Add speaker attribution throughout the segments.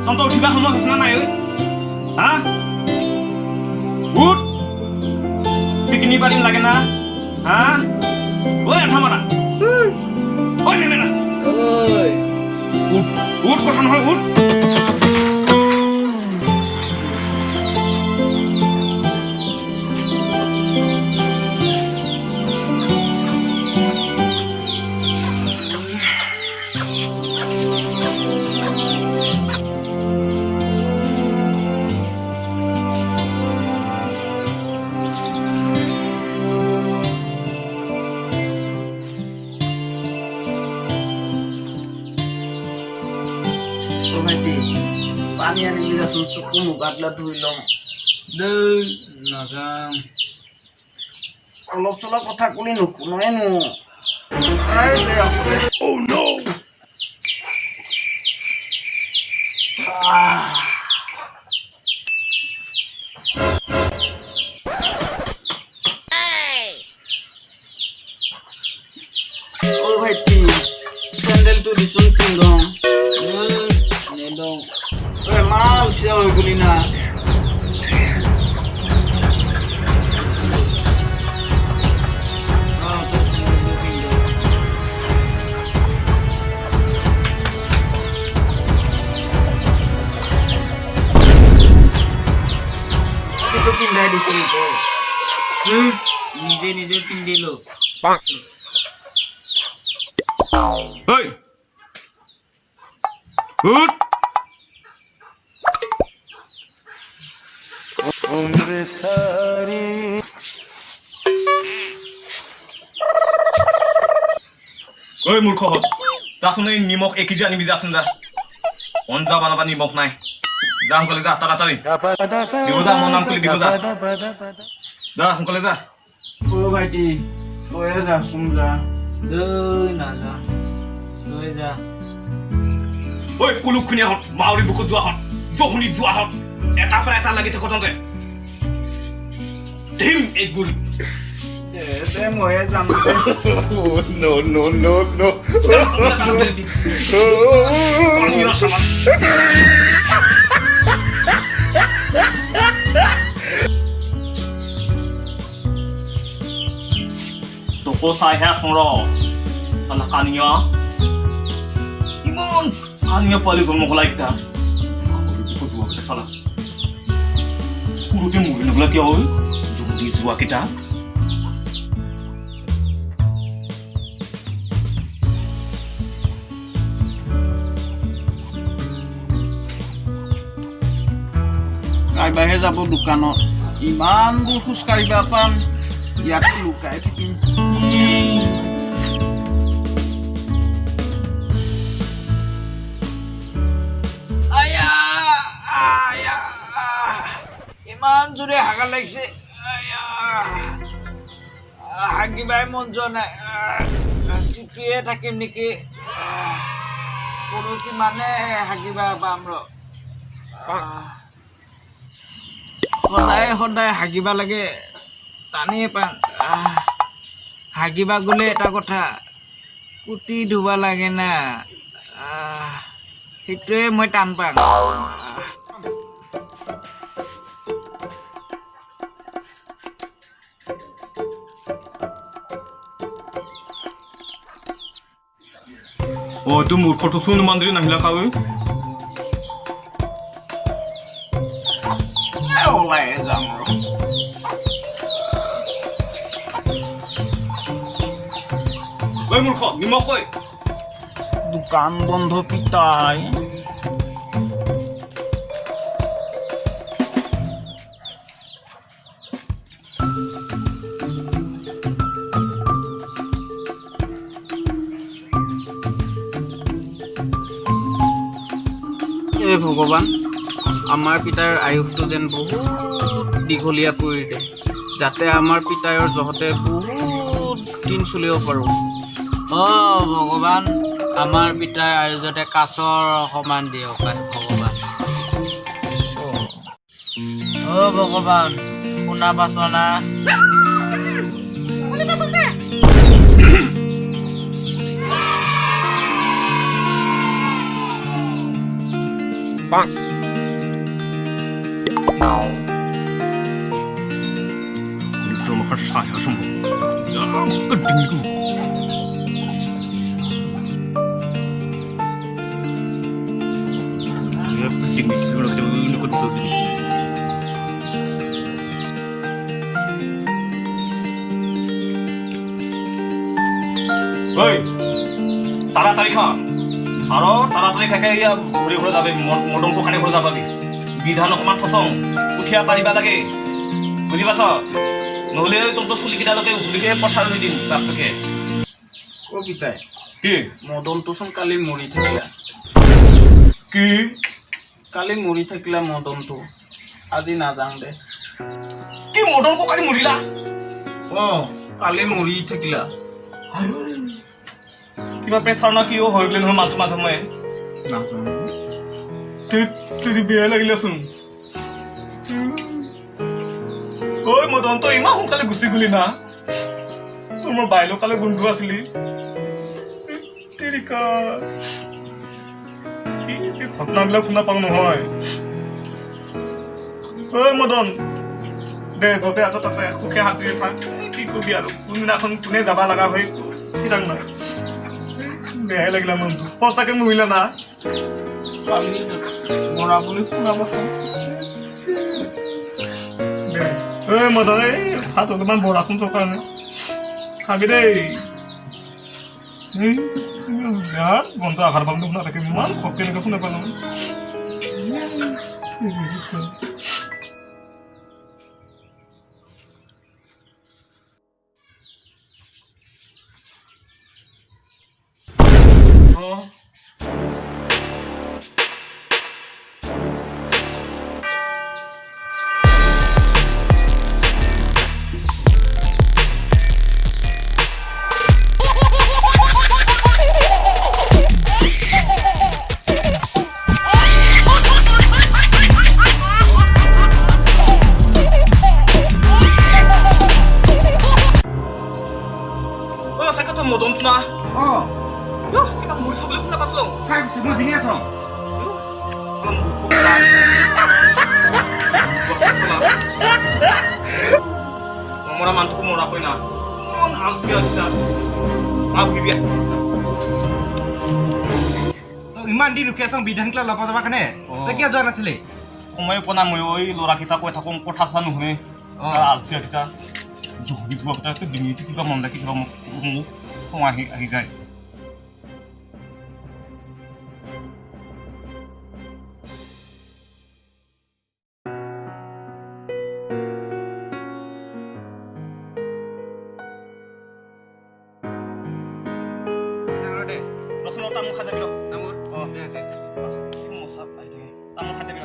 Speaker 1: তহঁতৰ উঠিবা সময় হৈছে না নাই ঐ হা উঠ চিকনি পাৰিম লাগে না হা ঐ আঠা মাৰা ঐ নেমেৰা উঠ উঠ কথা নহয় উঠ
Speaker 2: পানী আনিবি যাচোন চকু মুখ আটলা ধুই ল'ম দেই নাযাম অলপ চলপ কথা কলি নুশুনোৱেনো অ ভাইটি চেণ্ডেলটো দিচোন পিন্ধম mal siapa gulina itu pindah di sini kok nije pindah lo
Speaker 1: hei good
Speaker 2: umre sari
Speaker 1: ঐ মূৰ্খ হত যাচোন এই নিমখ 1 কেজি আনিবি যাচোন যা অঞ্জা বানাবা নিমখ নাই যা সোনকালে যা তাড়াতাড়ি দিব যা মোৰ নাম কলি দিব যা যা সোনকালে যা
Speaker 2: ও ভাইটি তই যাচোন যা
Speaker 3: জয় না যা তই যা
Speaker 1: ঐ কুলুক খুনিয়া হত মাউৰি বুকত যোৱা হত জহুনি যোৱা হত এটা পৰা এটা লাগি থাকো তহঁতে টিম এক গুলি
Speaker 2: দে ময়ে যাম
Speaker 4: no.
Speaker 1: তোকো চাইহে আছোন ৰ চালা কানিয়া ইমান কানিয়া পোৱালি গল মোক লাগিতা চালা পুরোতে মরে নগলা কি হয় যদি জুয়া কেটা
Speaker 2: কাইবাহে যাব দোকানত ইমান দূৰ খোজ কাঢ়িবা পাম ইয়াতে লুকাই থাকিম ইমান জোৰে হাগা লাগিছে হাগিবাই মন যোৱা নাই চিপিয়ে থাকিম নেকি পৰহি মানে হাগিবা পাম ৰ সদায় হাগিবা লাগে টানিয়ে পান হাগিবা গ'লে এটা কথা কুটি ধুব লাগে না সেইটোৱে মই টান পাওঁ
Speaker 1: ও তু মূৰ্খটো চোন মন্দিৰ নাহিলা কাৱে
Speaker 2: ওলাই যাম
Speaker 1: ঐ মূৰ্খ নিমখ ঐ
Speaker 2: দোকান বন্ধ পিতাই হে ভগৱান আমাৰ পিতাৰ আয়ুসটো যেন বহুত দীঘলীয়া কৰি দে যাতে আমাৰ পিতায়ৰ জহতে বহুত দিন চলিব পাৰোঁ
Speaker 3: ভগৱান আমাৰ পিতাই আয়ুজতে কাছৰ সমান দিয়ক ভগৱান ভগৱান শুনা পাছনা
Speaker 1: 怎么还傻呀什么？呀，个顶住！ya penting kalau kita ikut betul ini. Oi, তাড়াতাড়ি খা আৰু তাড়াতাড়ি খাই খাই ঘূৰি ঘূৰি যাবি মদন কানে ঘূৰি যাবি বিধান অকণমান ফচং উঠিয়া পাৰিবা লাগে বুজি পাছ নহ'লে তোৰ চুলিকেইটালৈকে উলিকে পথাৰ লৈ দিম বাপটোকে
Speaker 2: অ' পিতাই
Speaker 1: কি
Speaker 2: মদনটোচোন কালি মৰি থাকিলা
Speaker 1: কি
Speaker 2: কালি মৰি থাকিলা মদনটো আজি নাযাওঁ দে
Speaker 1: কি মদন কালি মৰিলা
Speaker 2: অ' কালি মৰি থাকিলা
Speaker 1: কিবা প্ৰেছাৰ না কিয় হৈ গ'লে নহয় মাতো মাজে মই
Speaker 2: নাজানো
Speaker 1: তুই বেয়া লাগিলেচোন ঐ মদন তই ইমান সোনকালে গুচি গলি না তোৰ মোৰ বাইলৰ কালে বন্ধু আছিলি ঘটনাবিলাক শুনা পাওঁ নহয় ঐ মদন দে য'তে আছ তাতে সুখে হাজিৰে থাক কি কৰিবি আৰু কোনদিনাখন কোনে যাব লগা হয় কি ডাঙ নাই বেয়াই লাগিলা মনটো সঁচাকে মৰিলা না
Speaker 2: কালি মৰা বুলি শুনাবচোন
Speaker 1: ঐ মদন এই ভাত অলপমান বৰাচোন তোৰ কাৰণে খাবি দেই গন্ধ আহাৰ পাম শুনা থাকে ইমান খপকে এনেকৈ শুনা পালোঁ মদন না কিবা মৰিছ বুলি শুনা পাইছিলোঁ
Speaker 2: মই দিনে আছোঁ
Speaker 1: মৰা মানুহটো মৰা হয় না
Speaker 4: ইমান দিন ৰখি আছ বিধান ক্লাব ল'ব যাবা কাৰণে তই কিয় যোৱা নাছিলি
Speaker 1: সময় পোৱা নাই মই ঐ ল'ৰাকেইটা কৈ থাকোঁ কথা চা নুশুনে আলচিয়াকেইটা জহৰি যোৱাকেইটা ডিঙিটো কিবা মন লাগি কিবা মোক সময় আহি যায় তামোল খাই যাবি তামোল তামোল খাই যাবি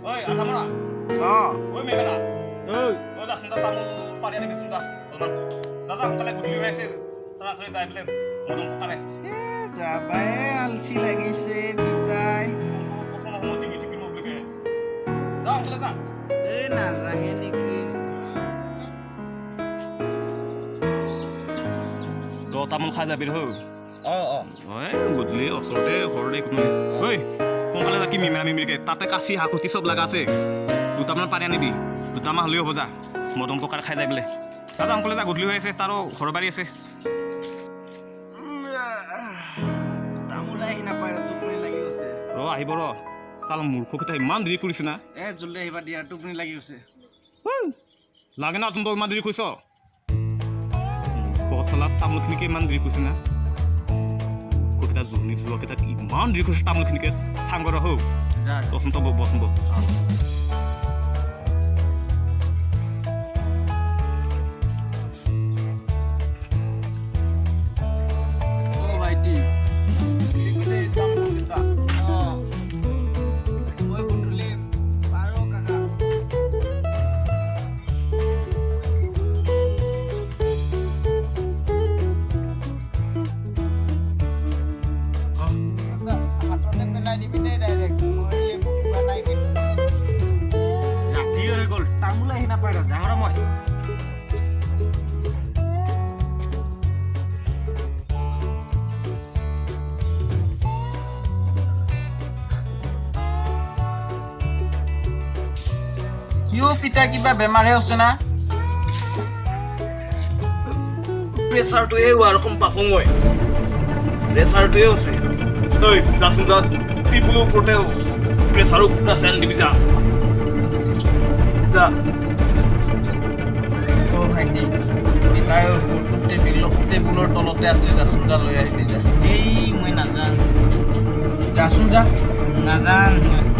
Speaker 1: ঐ আধা মৰা ঐ মেঘনা ঐ যাচোন তামোল পাৰি আনিবিচোন অলপমান দাদা সোনকালে গধূলি হৈ আছে তাড়াতাড়ি যাই পেলাই মদন কানে
Speaker 2: যাবাই আলচি লাগিছে পিতাই
Speaker 1: প্ৰথম সময় ডিঙি টিপি নবলৈকে যা সোনকালে যা
Speaker 2: এই নাযাঙে নেকি
Speaker 1: তই তামোল খাই যাবি হ গধূলি ওচৰতে ঘৰতে কোনো ঐ সোনকালে যা কি মিমেৰা মিমিৰিকে তাতে কাচি হাকুটি চব লগা আছে দুটামান পানী আনিবি দুটামান হ'লেও হ'ব যা মদন ককাৰ খাই যাই বোলে দাদা সোনকালে যা গধূলি হৈ আছে তাৰো ঘৰ বাৰী আছে
Speaker 2: তামোল আহি নাপায় টোপনি লাগি গৈছে
Speaker 1: আহিব কাল মূৰ্খকেইটা ইমান দেৰি কৰিছে না
Speaker 2: জল্দি আহিবা দিয়া টোপনি লাগি গৈছে
Speaker 1: লাগে না তুমি ইমান দেৰি কৰিছ চলাত তামোলখিনিকে ইমান দেৰি কৰিছে না কেইটা জোৰণি যোৱাকেইটা ইমান দেৰি কৰিছে তামোলখিনিকে চাংগৰ হওক বচোন তই বচোন
Speaker 2: কিয় পিতা কিবা বেমাৰহে হৈছে না
Speaker 1: প্ৰেছাৰটোহে হোৱা ৰকম পাচোঁ মই প্ৰেছাৰটোহে হৈছে ঐ যাচোন যা টিপুলৰ ওপৰতে প্ৰেছাৰো ফুটা চেন দিবি যা যা
Speaker 2: অ' ভাইটি পিতাই টেবুলৰ তলতে আছে যাচোন যা লৈ আহিবি যা
Speaker 3: এই মই নাজানো
Speaker 2: যাচোন যা
Speaker 3: নাজানো